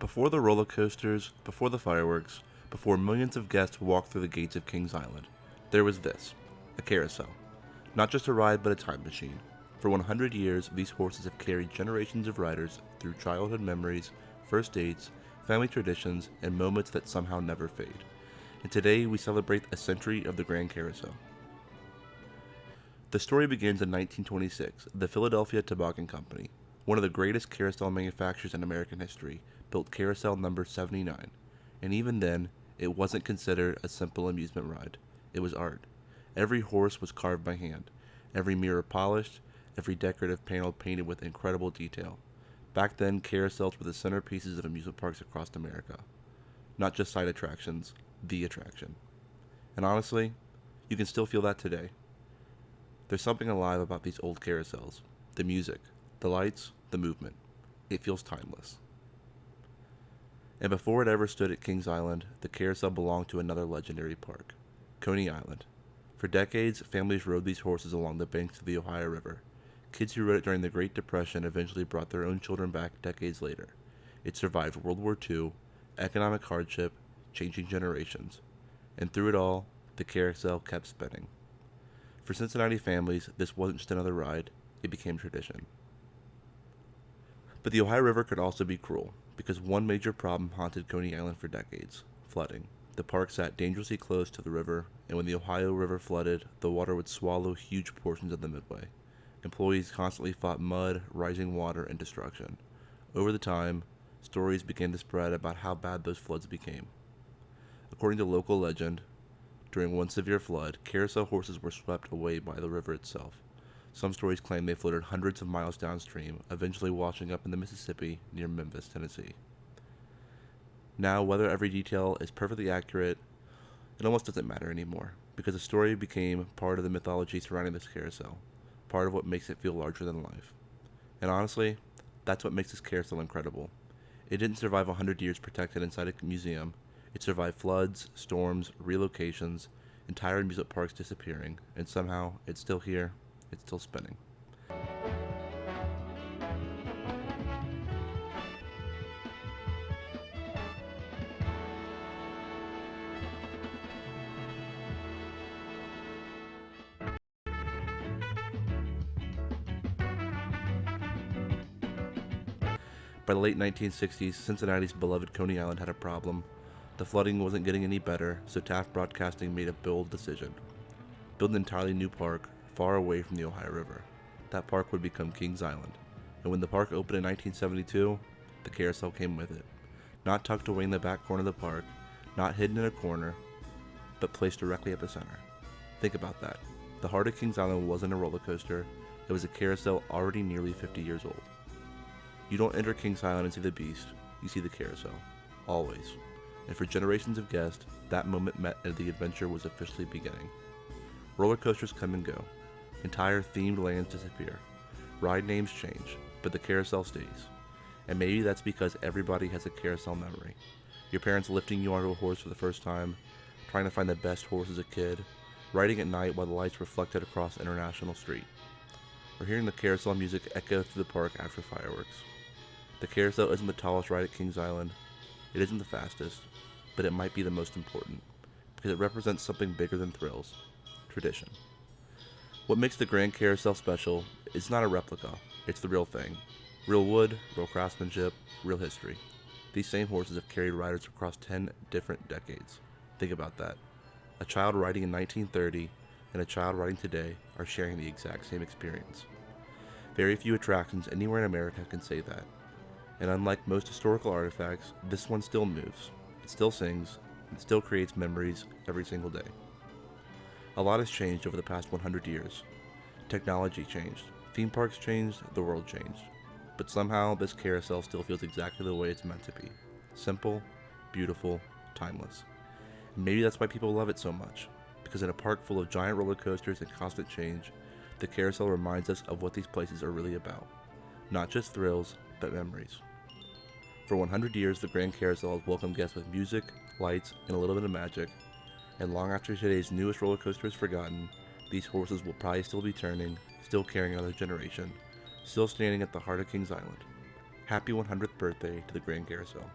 Before the roller coasters, before the fireworks, before millions of guests walked through the gates of Kings Island, there was this, a carousel. Not just a ride, but a time machine. For 100 years, these horses have carried generations of riders through childhood memories, first dates, family traditions, and moments that somehow never fade. And today, we celebrate a century of the Grand Carousel. The story begins in 1926. The Philadelphia Toboggan Company, one of the greatest carousel manufacturers in American history, built carousel number 79. And even then, it wasn't considered a simple amusement ride. It was art. Every horse was carved by hand, every mirror polished, every decorative panel painted with incredible detail. Back then, carousels were the centerpieces of amusement parks across America. Not just side attractions, the attraction. And honestly, you can still feel that today. There's something alive about these old carousels. The music, the lights, the movement. It feels timeless. And before it ever stood at Kings Island, the carousel belonged to another legendary park, Coney Island. For decades, families rode these horses along the banks of the Ohio River. Kids who rode it during the Great Depression eventually brought their own children back decades later. It survived World War II, economic hardship, changing generations. And through it all, the carousel kept spinning. For Cincinnati families, this wasn't just another ride, it became tradition. But the Ohio River could also be cruel, because one major problem haunted Coney Island for decades: flooding. The park sat dangerously close to the river, and when the Ohio River flooded, the water would swallow huge portions of the midway. Employees constantly fought mud, rising water, and destruction. Over the time, stories began to spread about how bad those floods became. According to local legend, during one severe flood, carousel horses were swept away by the river itself. Some stories claim they floated hundreds of miles downstream, eventually washing up in the Mississippi near Memphis, Tennessee. Now, whether every detail is perfectly accurate, it almost doesn't matter anymore, because the story became part of the mythology surrounding this carousel, part of what makes it feel larger than life. And honestly, that's what makes this carousel incredible. It didn't survive 100 years protected inside a museum. It survived floods, storms, relocations, entire amusement parks disappearing, and somehow it's still here, it's still spinning. By the late 1960s, Cincinnati's beloved Coney Island had a problem. The flooding wasn't getting any better, so Taft Broadcasting made a bold decision: build an entirely new park far away from the Ohio River. That park would become Kings Island, and when the park opened in 1972, the carousel came with it. Not tucked away in the back corner of the park, not hidden in a corner, but placed directly at the center. Think about that. The heart of Kings Island wasn't a roller coaster, it was a carousel already nearly 50 years old. You don't enter Kings Island and see the beast, you see the carousel. Always. And for generations of guests, that moment meant that the adventure was officially beginning. Roller coasters come and go. Entire themed lands disappear. Ride names change, but the carousel stays. And maybe that's because everybody has a carousel memory. Your parents lifting you onto a horse for the first time, trying to find the best horse as a kid, riding at night while the lights reflected across International Street, or hearing the carousel music echo through the park after fireworks. The carousel isn't the tallest ride at Kings Island, it isn't the fastest, but it might be the most important, because it represents something bigger than thrills: tradition. What makes the Grand Carousel special is not a replica, it's the real thing. Real wood, real craftsmanship, real history. These same horses have carried riders across 10 different decades. Think about that. A child riding in 1930 and a child riding today are sharing the exact same experience. Very few attractions anywhere in America can say that. And unlike most historical artifacts, this one still moves, it still sings, and it still creates memories every single day. A lot has changed over the past 100 years. Technology changed, theme parks changed, the world changed. But somehow this carousel still feels exactly the way it's meant to be. Simple, beautiful, timeless. And maybe that's why people love it so much, because in a park full of giant roller coasters and constant change, the carousel reminds us of what these places are really about. Not just thrills, but memories. For 100 years, the Grand Carousel has welcomed guests with music, lights, and a little bit of magic. And long after today's newest roller coaster is forgotten, these horses will probably still be turning, still carrying another generation, still standing at the heart of Kings Island. Happy 100th birthday to the Grand Carousel.